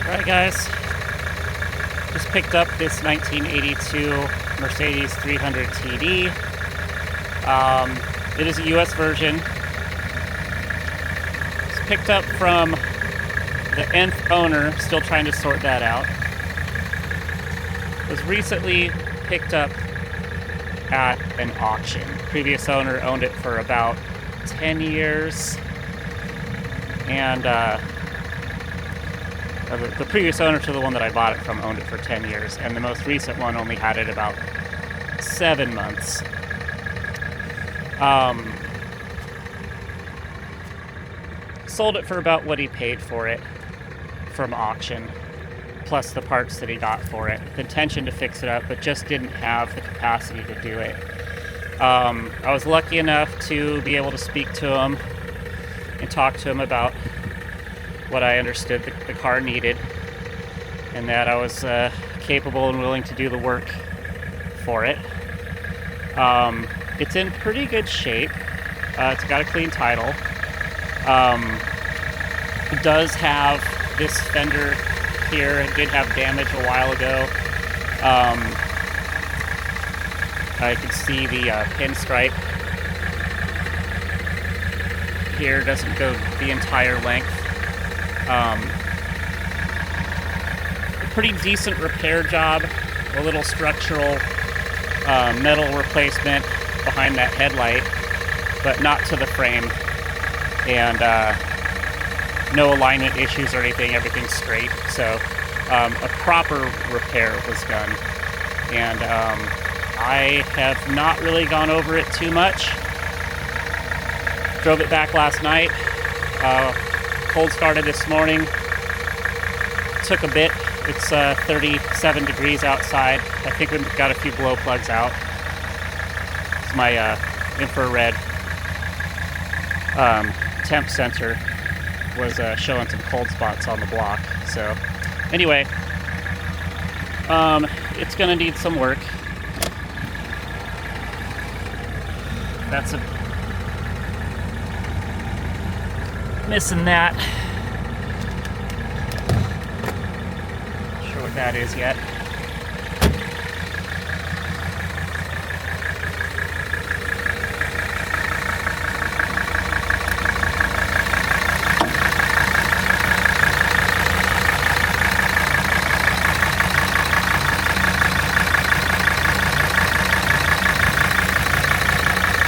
Alright guys, just picked up this 1982 Mercedes 300 TD. It is a US version. It's picked up from the nth owner, still trying to sort that out. It was recently picked up at an auction. Previous owner owned it for about 10 years, and the previous owner to the one that I bought it from owned it for 10 years, and the most recent one only had it about 7 months. Sold it for about what he paid for it from auction, plus the parts that he got for it. The intention to fix it up, but just didn't have the capacity to do it. I was lucky enough to be able to speak to him and talk to him about what I understood the car needed, and that I was capable and willing to do the work for it. It's in pretty good shape. It's got a clean title. It does have this fender here. It did have damage a while ago. I can see the pinstripe here. Doesn't go the entire length. A pretty decent repair job. A little structural metal replacement behind that headlight, but not to the frame. And no alignment issues or anything. Everything's straight. So a proper repair was done. And I have not really gone over it too much. Drove it back last night. Cold started this morning. Took a bit. It's 37 degrees outside. I think we've got a few glow plugs out. It's my infrared temp sensor was showing some cold spots on the block. So anyway, it's gonna need some work. That's missing that. Not sure what that is yet.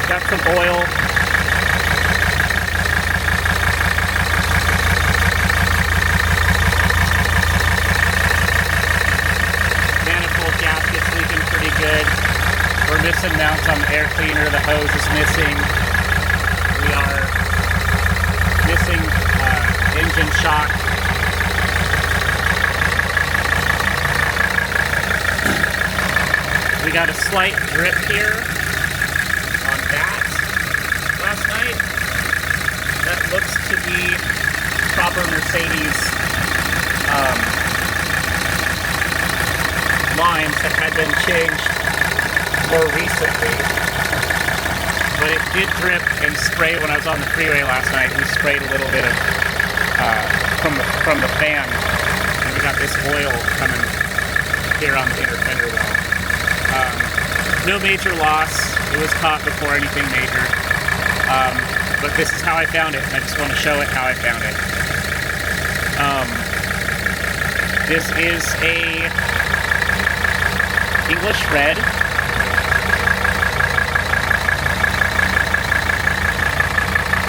Got some oil. Manifold gasket's leaking pretty good. We're missing mounts on the air cleaner. The hose is missing. We are missing engine shock. We got a slight drip here on that last night. That looks to be proper Mercedes lines that had been changed more recently. But it did drip and spray when I was on the freeway last night. We sprayed a little bit of from the fan, and we got this oil coming here on the inner fender well. No major loss. It was caught before anything major. But this is how I found it, and I just want to show it how I found it. This is a English red.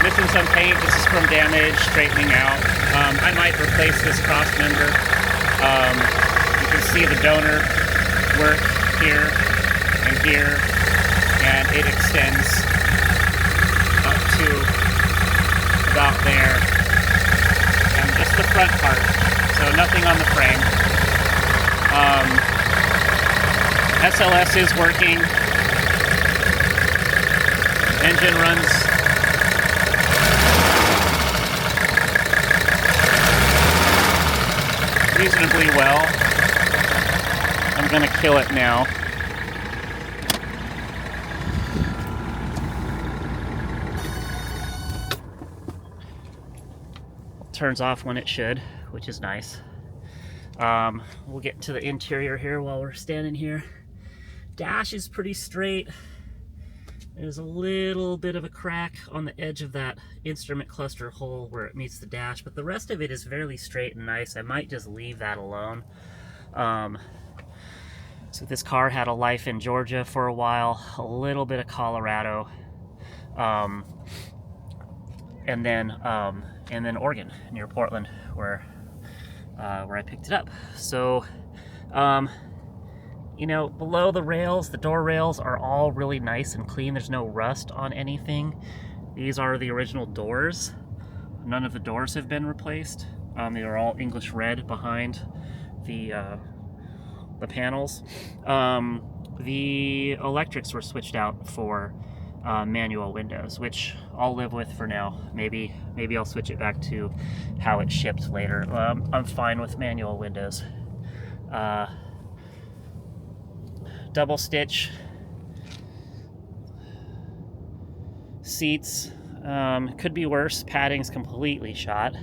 Missing some paint. This is from damage, straightening out. I might replace this cross member. You can see the donor work here and here, and it extends up to about there, and just the front part, so nothing on the frame. SLS is working. Engine runs reasonably well. I'm gonna kill it now. Turns off when it should, which is nice. We'll get to the interior here while we're standing here. Dash is pretty straight. There's a little bit of a crack on the edge of that instrument cluster hole where it meets the dash, but the rest of it is fairly straight and nice. I might just leave that alone. So this car had a life in Georgia for a while, a little bit of Colorado, and then Oregon, near Portland, where I picked it up. So, you know, below the rails, the door rails are all really nice and clean. There's no rust on anything. These are the original doors. None of the doors have been replaced. They are all English red behind the panels. The electrics were switched out for manual windows, which I'll live with for now. Maybe I'll switch it back to how it shipped later. I'm fine with manual windows. Double stitch seats. Could be worse. Padding's completely shot.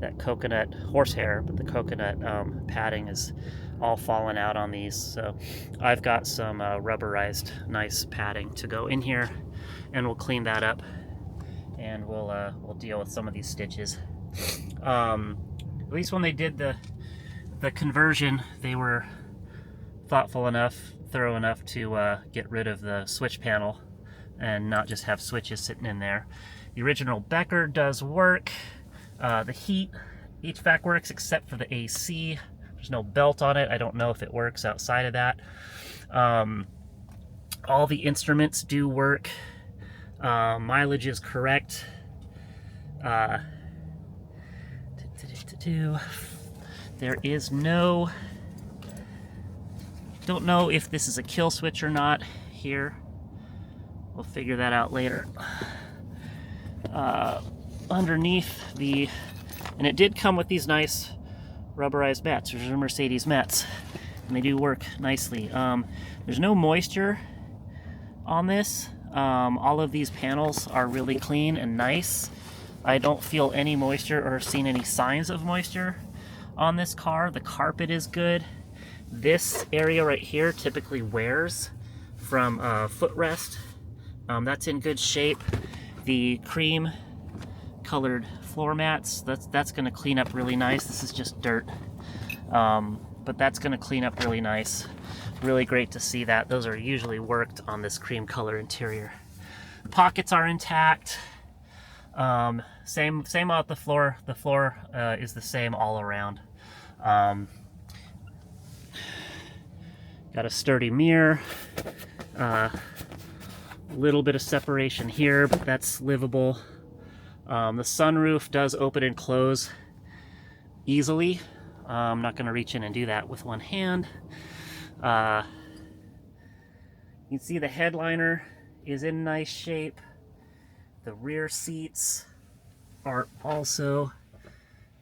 That coconut horsehair, but the coconut padding is all fallen out on these. So I've got some rubberized nice padding to go in here, and we'll clean that up, and we'll deal with some of these stitches. At least when they did the conversion, they were thoughtful enough, thorough enough to get rid of the switch panel and not just have switches sitting in there. The original Becker does work. The heat HVAC works except for the AC. There's no belt on it. I don't know if it works outside of that. All the instruments do work. Mileage is correct. There is no... Don't know if this is a kill switch or not here. We'll figure that out later. Underneath the... And it did come with these nice rubberized mats. There's a Mercedes mats, and they do work nicely. There's no moisture on this. All of these panels are really clean and nice. I don't feel any moisture or seen any signs of moisture on this car. The carpet is good. This area right here typically wears from footrest. That's in good shape. The cream colored floor mats, that's going to clean up really nice. This is just dirt, but that's going to clean up really nice. Really great to see that. Those are usually worked on this cream color interior. The pockets are intact. Same on the floor. The floor is the same all around. Got a sturdy mirror. Little bit of separation here, but that's livable. The sunroof does open and close easily. I'm not going to reach in and do that with one hand. You can see the headliner is in nice shape. The rear seats are also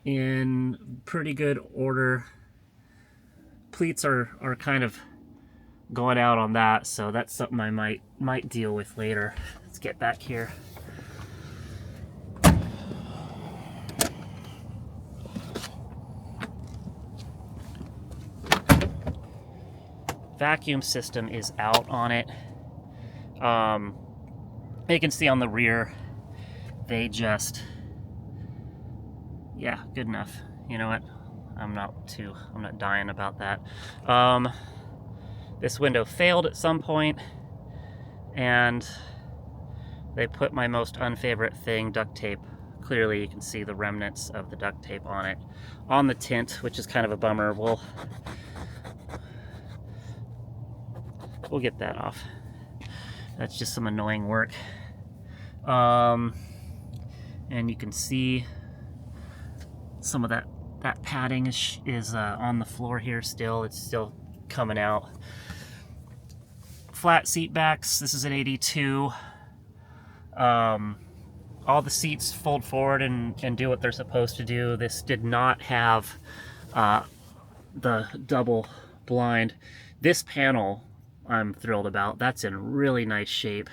in pretty good order. Pleats are kind of going out on that, so that's something I might deal with later. Let's get back here. Vacuum system is out on it. You can see on the rear, they just, yeah, good enough. You know what? I'm not dying about that. This window failed at some point, and they put my most unfavorite thing, duct tape. Clearly you can see the remnants of the duct tape on it, on the tint, which is kind of a bummer. We'll get that off. That's just some annoying work. And you can see some of that padding is on the floor here still. It's still coming out. Flat seat backs. This is an 82. All the seats fold forward and do what they're supposed to do. This did not have the double blind. This panel I'm thrilled about. That's in really nice shape.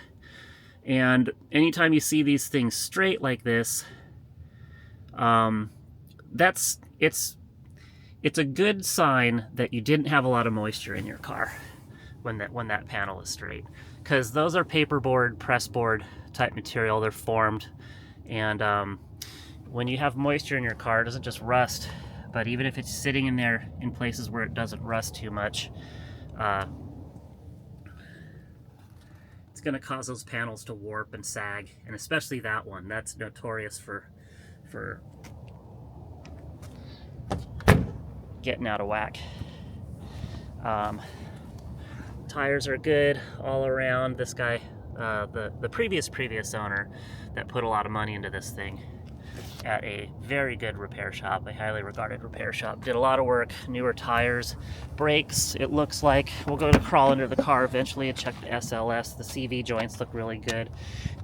And anytime you see these things straight like this, it's a good sign that you didn't have a lot of moisture in your car when that panel is straight, because those are paperboard, pressboard type material. They're formed, and when you have moisture in your car, it doesn't just rust, but even if it's sitting in there in places where it doesn't rust too much, it's going to cause those panels to warp and sag, and especially that one. That's notorious for getting out of whack. Tires are good all around. This guy, the previous owner that put a lot of money into this thing at a very good repair shop, a highly regarded repair shop, did a lot of work. Newer tires, brakes, it looks like. We'll go to crawl under the car eventually and check the SLS. The CV joints look really good.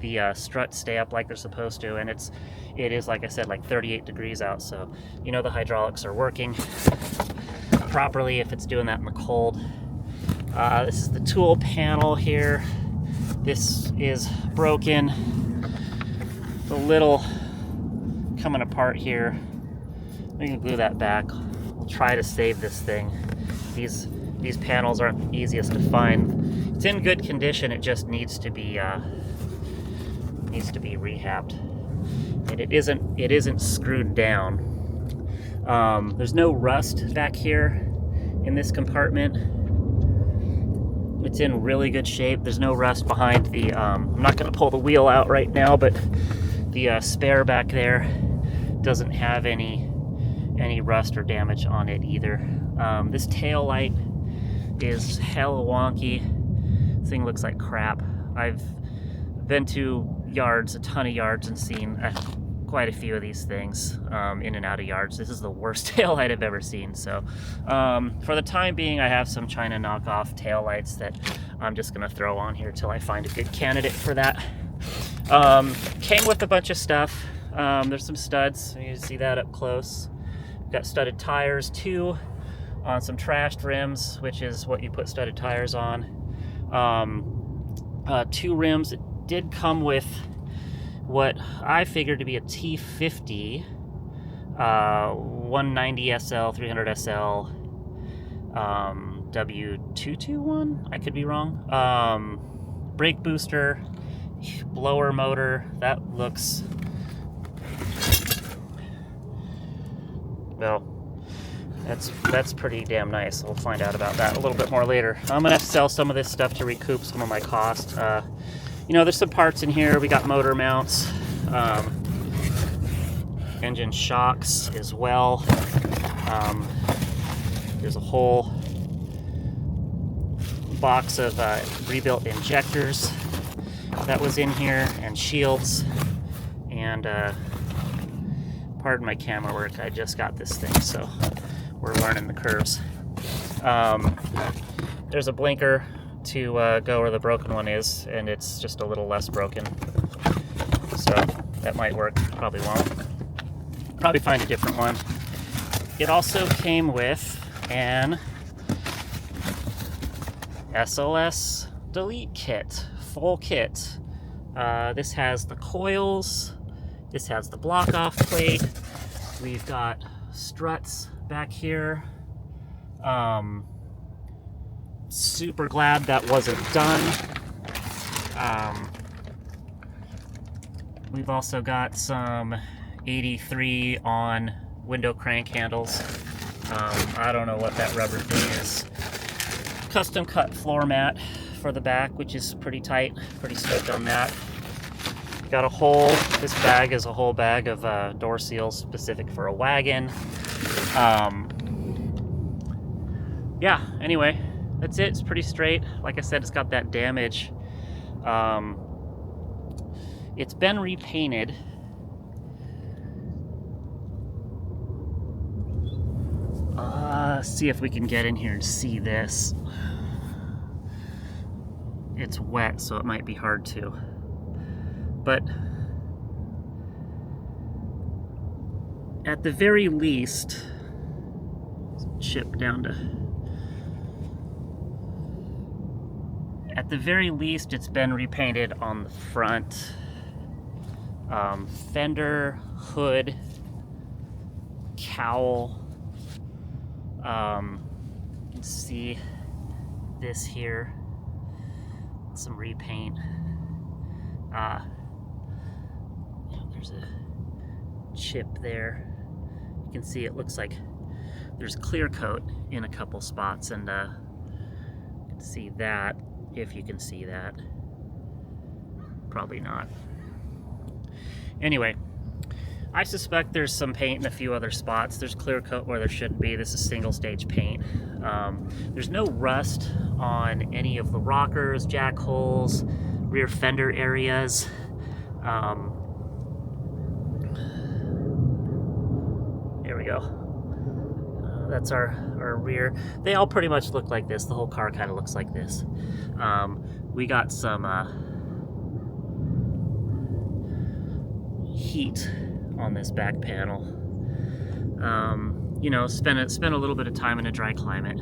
The struts stay up like they're supposed to, and it is, like I said, like 38 degrees out, so you know the hydraulics are working properly if it's doing that in the cold. This is the tool panel here. This is broken. The little coming apart here. We can glue that back. We'll try to save this thing. These panels aren't the easiest to find. It's in good condition. It just needs to be rehabbed, and it isn't screwed down. There's no rust back here in this compartment. It's in really good shape. There's no rust behind the, I'm not going to pull the wheel out right now, but the spare back there doesn't have any rust or damage on it either. This tail light is hella wonky. This thing looks like crap. I've been to yards, a ton of yards, and seen quite a few of these things in and out of yards. This is the worst tail light I've ever seen. So for the time being, I have some China knockoff tail lights that I'm just gonna throw on here till I find a good candidate for that. Came with a bunch of stuff. There's some studs. You can see that up close. Got studded tires too on some trashed rims, which is what you put studded tires on. 2 rims. It did come with what I figured to be a T50, 190 SL, 300 SL, W221, I could be wrong. Brake booster, blower motor, that looks, well, that's pretty damn nice. We'll find out about that a little bit more later. I'm gonna have to sell some of this stuff to recoup some of my cost. You know, there's some parts in here. We got motor mounts, engine shocks as well. There's a whole box of rebuilt injectors that was in here, and shields, and pardon my camera work, I just got this thing, so we're learning the curves. There's a blinker to go where the broken one is, and it's just a little less broken, so that might work. Probably won't. Probably find a different one. It also came with an SLS delete kit, full kit. This has the coils, this has the block off plate, we've got struts back here. Super glad that wasn't done. We've also got some 83 on window crank handles. I don't know what that rubber thing is. Custom cut floor mat for the back, which is pretty tight. Pretty stoked on that. Got a whole, this bag is a whole bag of door seals specific for a wagon. Yeah, anyway, that's it. It's pretty straight. Like I said, it's got that damage. It's been repainted. See if we can get in here and see this. It's wet, so it might be hard to. But at the very least, chip down to. At the very least, it's been repainted on the front. Fender, hood, cowl, You can see this here, some repaint. There's a chip there. You can see it looks like there's clear coat in a couple spots, and you can see that, if you can see that. Probably not. Anyway, I suspect there's some paint in a few other spots. There's clear coat where there shouldn't be. This is single stage paint. There's no rust on any of the rockers, jack holes, rear fender areas. There we go. That's our rear. They all pretty much look like this. The whole car kind of looks like this. We got some heat on this back panel. You know, spent a little bit of time in a dry climate.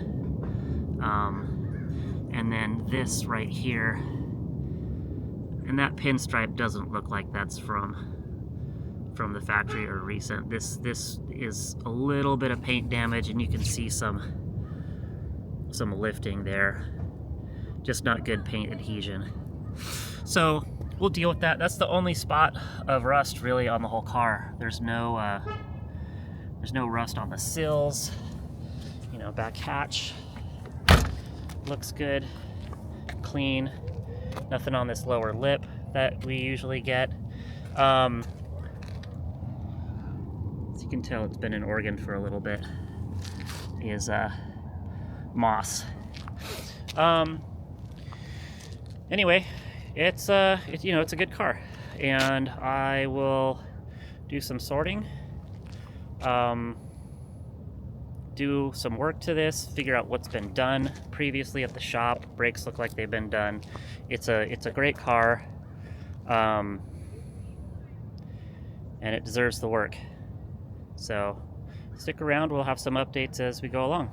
And then this right here, and that pinstripe doesn't look like that's from the factory or recent. This is a little bit of paint damage, and you can see some lifting there. Just not good paint adhesion. So we'll deal with that. That's the only spot of rust really on the whole car. There's no rust on the sills. You know, back hatch looks good, clean. Nothing on this lower lip that we usually get. As you can tell, it's been in Oregon for a little bit. Is moss. Anyway, it's you know, it's a good car, and I will do some sorting, do some work to this, figure out what's been done previously at the shop. Brakes look like they've been done. It's a great car, and it deserves the work. So stick around, we'll have some updates as we go along.